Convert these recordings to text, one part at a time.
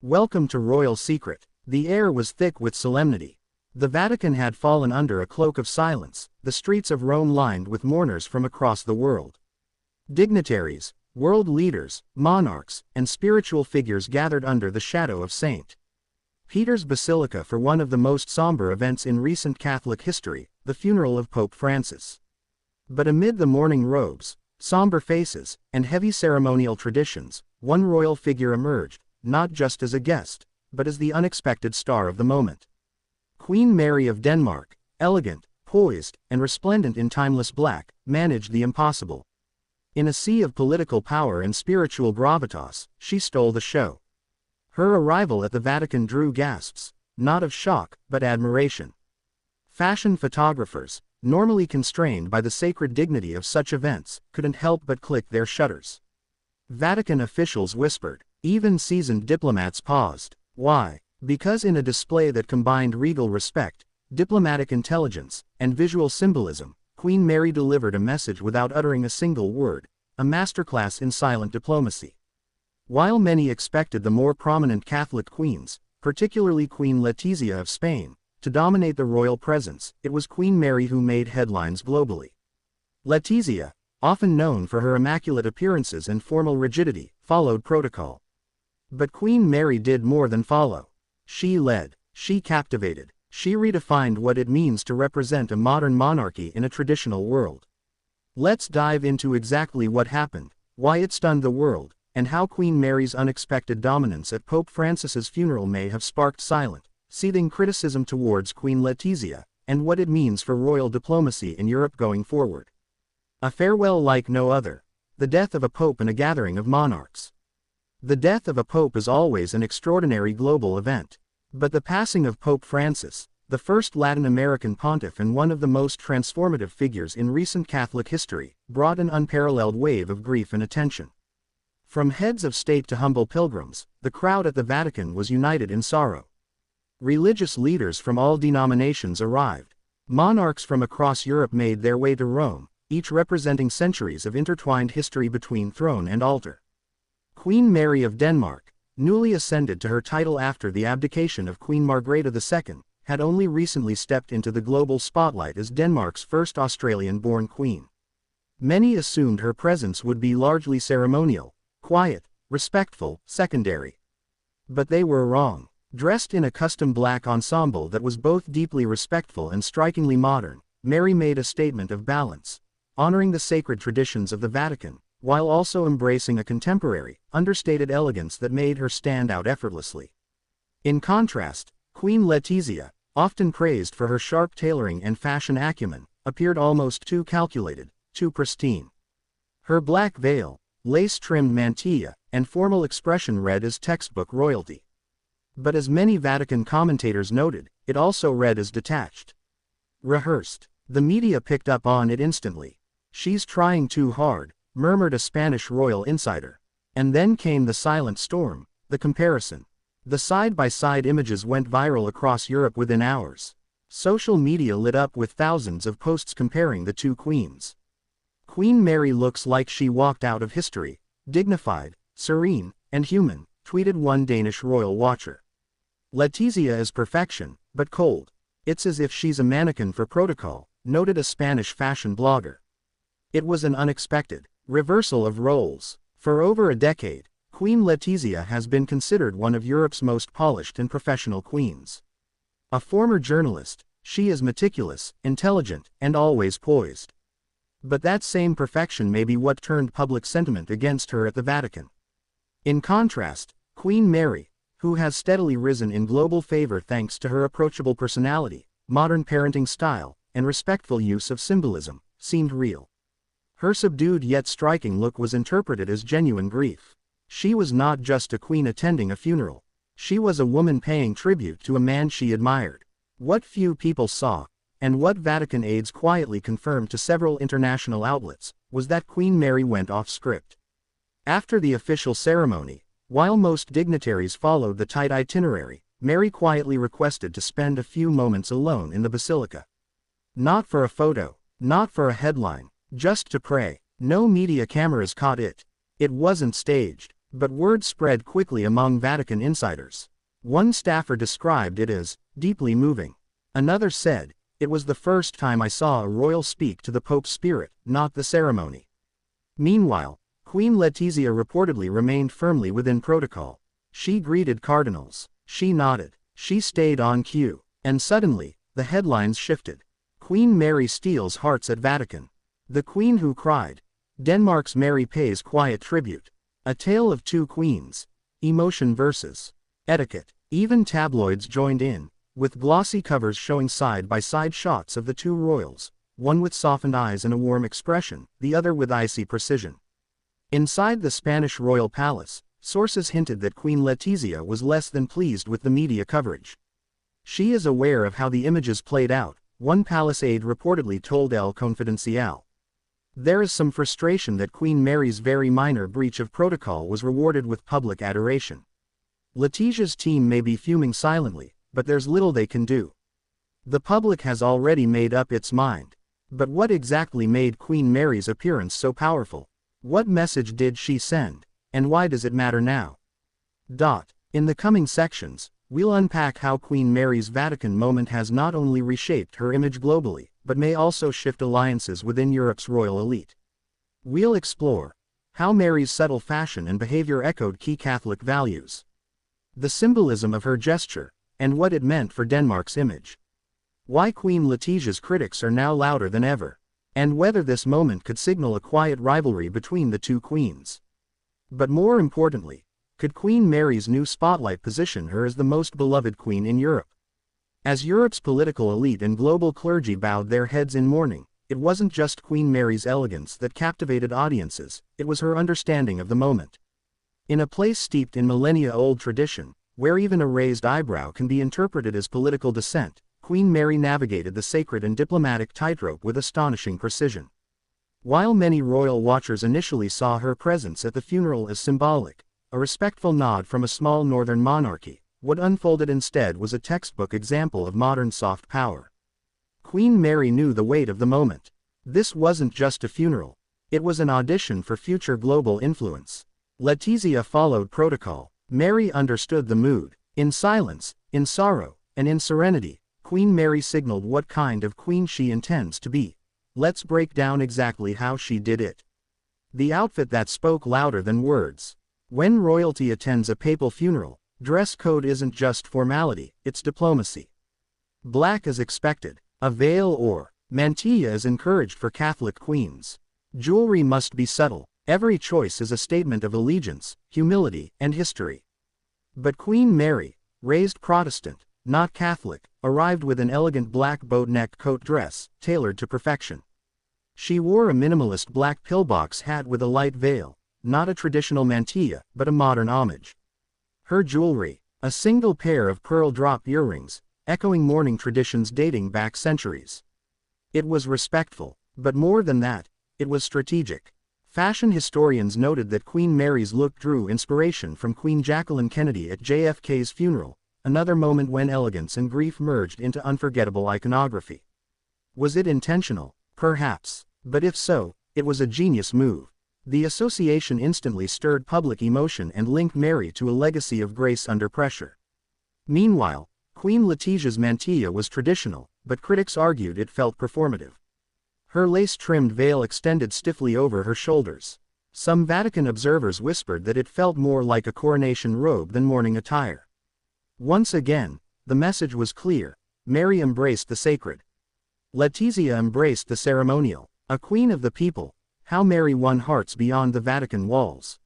Welcome to Royal Secret. The air was thick with solemnity. The Vatican had fallen under a cloak of silence, the streets of Rome lined with mourners from across the world. Dignitaries, world leaders, monarchs, and spiritual figures gathered under the shadow of St. Peter's Basilica for one of the most somber events in recent Catholic history, the funeral of Pope Francis. But amid the mourning robes, somber faces, and heavy ceremonial traditions, one royal figure emerged, not just as a guest, but as the unexpected star of the moment. Queen Mary of Denmark, elegant, poised, and resplendent in timeless black, managed the impossible. In a sea of political power and spiritual gravitas, she stole the show. Her arrival at the Vatican drew gasps, not of shock, but admiration. Fashion photographers, normally constrained by the sacred dignity of such events, couldn't help but click their shutters. Vatican officials whispered. Even seasoned diplomats paused. Why? Because in a display that combined regal respect, diplomatic intelligence, and visual symbolism, Queen Mary delivered a message without uttering a single word, a masterclass in silent diplomacy. While many expected the more prominent Catholic queens, particularly Queen Letizia of Spain, to dominate the royal presence, it was Queen Mary who made headlines globally. Letizia, often known for her immaculate appearances and formal rigidity, followed protocol. But Queen Mary did more than follow. She led, she captivated, she redefined what it means to represent a modern monarchy in a traditional world. Let's dive into exactly what happened, why it stunned the world, and how Queen Mary's unexpected dominance at Pope Francis's funeral may have sparked silent, seething criticism towards Queen Letizia, and what it means for royal diplomacy in Europe going forward. A farewell like no other. The death of a pope and a gathering of monarchs. The death of a pope is always an extraordinary global event. But the passing of Pope Francis, the first Latin American pontiff and one of the most transformative figures in recent Catholic history, brought an unparalleled wave of grief and attention. From heads of state to humble pilgrims, the crowd at the Vatican was united in sorrow. Religious leaders from all denominations arrived. Monarchs from across Europe made their way to Rome, each representing centuries of intertwined history between throne and altar. Queen Mary of Denmark, newly ascended to her title after the abdication of Queen Margrethe II, had only recently stepped into the global spotlight as Denmark's first Australian-born queen. Many assumed her presence would be largely ceremonial, quiet, respectful, secondary. But they were wrong. Dressed in a custom black ensemble that was both deeply respectful and strikingly modern, Mary made a statement of balance, honoring the sacred traditions of the Vatican, while also embracing a contemporary, understated elegance that made her stand out effortlessly. In contrast, Queen Letizia, often praised for her sharp tailoring and fashion acumen, appeared almost too calculated, too pristine. Her black veil, lace-trimmed mantilla, and formal expression read as textbook royalty. But as many Vatican commentators noted, it also read as detached. Rehearsed. The media picked up on it instantly. "She's trying too hard," murmured a Spanish royal insider. And then came the silent storm, the comparison. The side-by-side images went viral across Europe within hours. Social media lit up with thousands of posts comparing the two queens. "Queen Mary looks like she walked out of history, dignified, serene, and human," tweeted one Danish royal watcher. "Letizia is perfection, but cold. It's as if she's a mannequin for protocol," noted a Spanish fashion blogger. It was an unexpected reversal of roles. For over a decade, Queen Letizia has been considered one of Europe's most polished and professional queens. A former journalist, she is meticulous, intelligent, and always poised. But that same perfection may be what turned public sentiment against her at the Vatican. In contrast, Queen Mary, who has steadily risen in global favor thanks to her approachable personality, modern parenting style, and respectful use of symbolism, seemed real. Her subdued yet striking look was interpreted as genuine grief. She was not just a queen attending a funeral. She was a woman paying tribute to a man she admired. What few people saw, and what Vatican aides quietly confirmed to several international outlets, was that Queen Mary went off script. After the official ceremony, while most dignitaries followed the tight itinerary, Mary quietly requested to spend a few moments alone in the basilica. Not for a photo, not for a headline, just to pray. No media cameras caught it. It wasn't staged. But word spread quickly among Vatican insiders. One staffer described it as deeply moving. Another said, "It was the first time I saw a royal speak to the Pope's spirit, not the ceremony." Meanwhile, Queen Letizia reportedly remained firmly within protocol. She greeted cardinals. She nodded. She stayed on cue. And suddenly, the headlines shifted. Queen Mary steals hearts at Vatican. The Queen who cried. Denmark's Mary pays quiet tribute. A tale of two queens. Emotion versus etiquette. Even tabloids joined in, with glossy covers showing side-by-side shots of the two royals, one with softened eyes and a warm expression, the other with icy precision. Inside the Spanish royal palace, sources hinted that Queen Letizia was less than pleased with the media coverage. She is aware of how the images played out, one palace aide reportedly told El Confidencial. There is some frustration that Queen Mary's very minor breach of protocol was rewarded with public adoration. Letizia's team may be fuming silently, but there's little they can do. The public has already made up its mind. But what exactly made Queen Mary's appearance so powerful? What message did she send? And why does it matter now? In the coming sections, we'll unpack how Queen Mary's Vatican moment has not only reshaped her image globally, but may also shift alliances within Europe's royal elite. We'll explore how Mary's subtle fashion and behavior echoed key Catholic values, the symbolism of her gesture, and what it meant for Denmark's image. Why Queen Letizia's critics are now louder than ever, and whether this moment could signal a quiet rivalry between the two queens. But more importantly, could Queen Mary's new spotlight position her as the most beloved queen in Europe? As Europe's political elite and global clergy bowed their heads in mourning, it wasn't just Queen Mary's elegance that captivated audiences, it was her understanding of the moment. In a place steeped in millennia-old tradition, where even a raised eyebrow can be interpreted as political dissent, Queen Mary navigated the sacred and diplomatic tightrope with astonishing precision. While many royal watchers initially saw her presence at the funeral as symbolic, a respectful nod from a small northern monarchy, what unfolded instead was a textbook example of modern soft power. Queen Mary knew the weight of the moment. This wasn't just a funeral. It was an audition for future global influence. Letizia followed protocol. Mary understood the mood. In silence, in sorrow, and in serenity, Queen Mary signaled what kind of queen she intends to be. Let's break down exactly how she did it. The outfit that spoke louder than words. When royalty attends a papal funeral, dress code isn't just formality, it's diplomacy. Black is expected. A veil or mantilla is encouraged for Catholic queens. Jewelry must be subtle. Every choice is a statement of allegiance, humility, and history. But Queen Mary, raised Protestant, not Catholic, arrived with an elegant black boat-neck coat dress, tailored to perfection. She wore a minimalist black pillbox hat with a light veil, not a traditional mantilla, but a modern homage. Her jewelry, a single pair of pearl drop earrings, echoing mourning traditions dating back centuries. It was respectful, but more than that, it was strategic. Fashion historians noted that Queen Mary's look drew inspiration from Queen Jacqueline Kennedy at JFK's funeral, another moment when elegance and grief merged into unforgettable iconography. Was it intentional? Perhaps. But if so, it was a genius move. The association instantly stirred public emotion and linked Mary to a legacy of grace under pressure. Meanwhile, Queen Letizia's mantilla was traditional, but critics argued it felt performative. Her lace-trimmed veil extended stiffly over her shoulders. Some Vatican observers whispered that it felt more like a coronation robe than mourning attire. Once again, the message was clear. Mary embraced the sacred. Letizia embraced the ceremonial. A queen of the people, how Mary won hearts beyond the Vatican walls.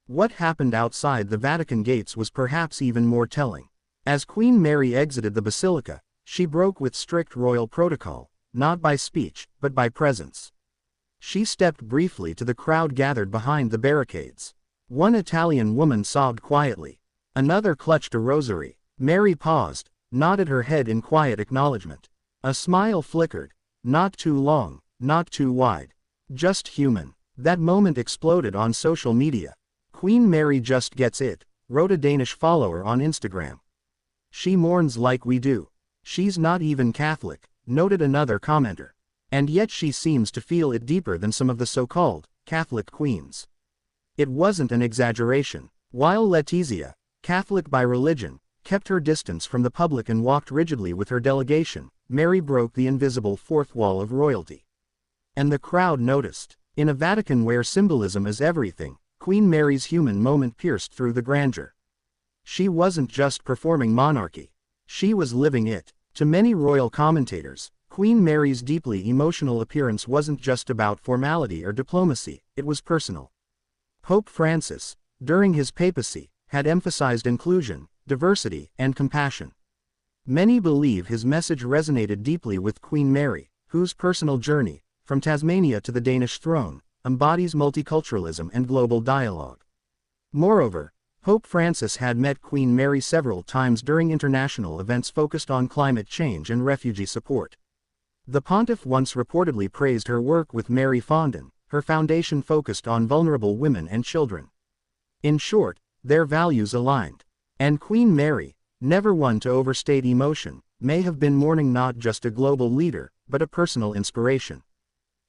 What happened outside the Vatican gates was perhaps even more telling. As Queen Mary exited the basilica, she broke with strict royal protocol, not by speech, but by presence. She stepped briefly to the crowd gathered behind the barricades. One Italian woman sobbed quietly. Another clutched a rosary. Mary paused, nodded her head in quiet acknowledgement. A smile flickered. Not too long, not too wide. Just human. That moment exploded on social media. Queen Mary just gets it, wrote a Danish follower on Instagram. She mourns like we do. She's not even Catholic, noted another commenter. And yet she seems to feel it deeper than some of the so-called Catholic queens. It wasn't an exaggeration. While Letizia, Catholic by religion, kept her distance from the public and walked rigidly with her delegation, Mary broke the invisible fourth wall of royalty. And the crowd noticed. In a Vatican where symbolism is everything, Queen Mary's human moment pierced through the grandeur. She wasn't just performing monarchy. She was living it. To many royal commentators, Queen Mary's deeply emotional appearance wasn't just about formality or diplomacy, it was personal. Pope Francis, during his papacy, had emphasized inclusion, diversity, and compassion. Many believe his message resonated deeply with Queen Mary, whose personal journey, from Tasmania to the Danish throne, embodies multiculturalism and global dialogue. Moreover, Pope Francis had met Queen Mary several times during international events focused on climate change and refugee support. The pontiff once reportedly praised her work with Mary Fondin, her foundation focused on vulnerable women and children. In short, their values aligned. And Queen Mary, never one to overstate emotion, may have been mourning not just a global leader, but a personal inspiration.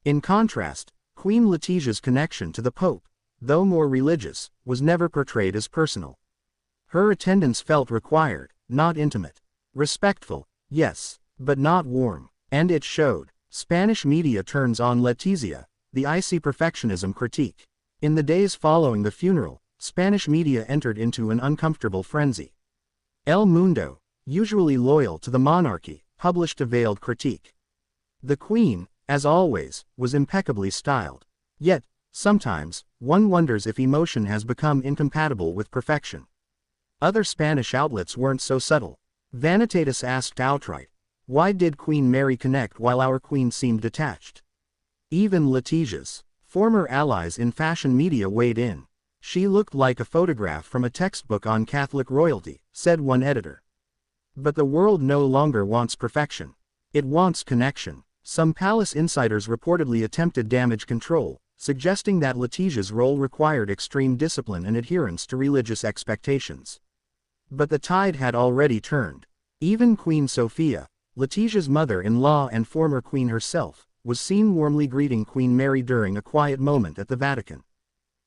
In contrast, Queen Letizia's connection to the Pope, though more religious, was never portrayed as personal. Her attendance felt required, not intimate. Respectful, yes, but not warm. And it showed. Spanish media turns on Letizia, the icy perfectionism critique. In the days following the funeral, Spanish media entered into an uncomfortable frenzy. El Mundo, usually loyal to the monarchy, published a veiled critique. The Queen, as always, was impeccably styled. Yet, sometimes, one wonders if emotion has become incompatible with perfection. Other Spanish outlets weren't so subtle. Vanitatis asked outright, why did Queen Mary connect while our Queen seemed detached? Even Letizia's former allies in fashion media weighed in. She looked like a photograph from a textbook on Catholic royalty, said one editor. But the world no longer wants perfection. It wants connection. Some palace insiders reportedly attempted damage control, suggesting that Letizia's role required extreme discipline and adherence to religious expectations. But the tide had already turned. Even Queen Sophia, Letizia's mother-in-law and former queen herself, was seen warmly greeting Queen Mary during a quiet moment at the Vatican.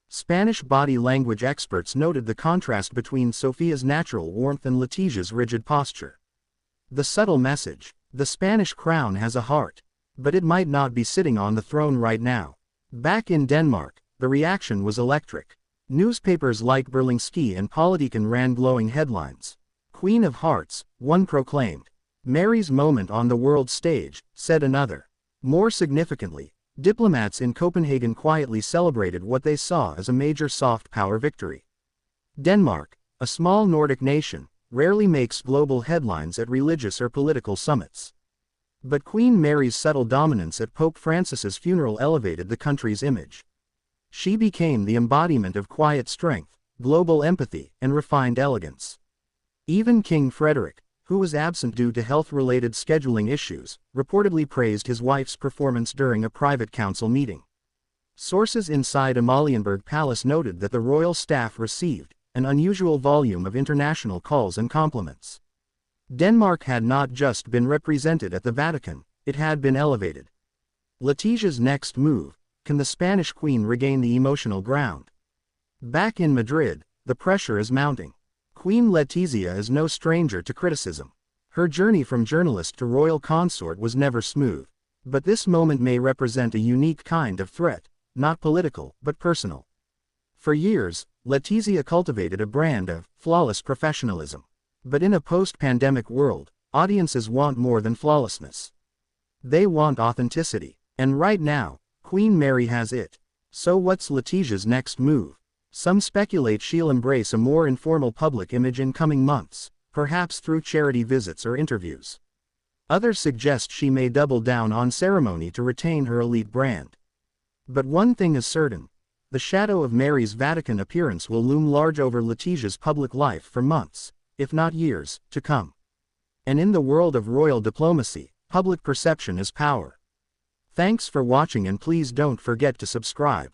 Spanish body language experts noted the contrast between Sophia's natural warmth and Letizia's rigid posture. The subtle message: the Spanish crown has a heart, but it might not be sitting on the throne right now. Back in Denmark, the reaction was electric. Newspapers like Berlingske and Politiken ran glowing headlines. Queen of Hearts, one proclaimed. Mary's moment on the world stage, said another. More significantly, diplomats in Copenhagen quietly celebrated what they saw as a major soft power victory. Denmark, a small Nordic nation, rarely makes global headlines at religious or political summits. But Queen Mary's subtle dominance at Pope Francis's funeral elevated the country's image. She became the embodiment of quiet strength, global empathy, and refined elegance. Even King Frederick, who was absent due to health-related scheduling issues, reportedly praised his wife's performance during a private council meeting. Sources inside Amalienborg Palace noted that the royal staff received an unusual volume of international calls and compliments. Denmark had not just been represented at the Vatican, it had been elevated. Letizia's next move: can the Spanish Queen regain the emotional ground? Back in Madrid, the pressure is mounting. Queen Letizia is no stranger to criticism. Her journey from journalist to royal consort was never smooth. But this moment may represent a unique kind of threat, not political, but personal. For years, Letizia cultivated a brand of flawless professionalism. But in a post-pandemic world, audiences want more than flawlessness. They want authenticity. And right now, Queen Mary has it. So what's Letizia's next move? Some speculate she'll embrace a more informal public image in coming months, perhaps through charity visits or interviews. Others suggest she may double down on ceremony to retain her elite brand. But one thing is certain: the shadow of Mary's Vatican appearance will loom large over Letizia's public life for months, if not years, to come. And in the world of royal diplomacy, public perception is power. Thanks for watching, and please don't forget to subscribe.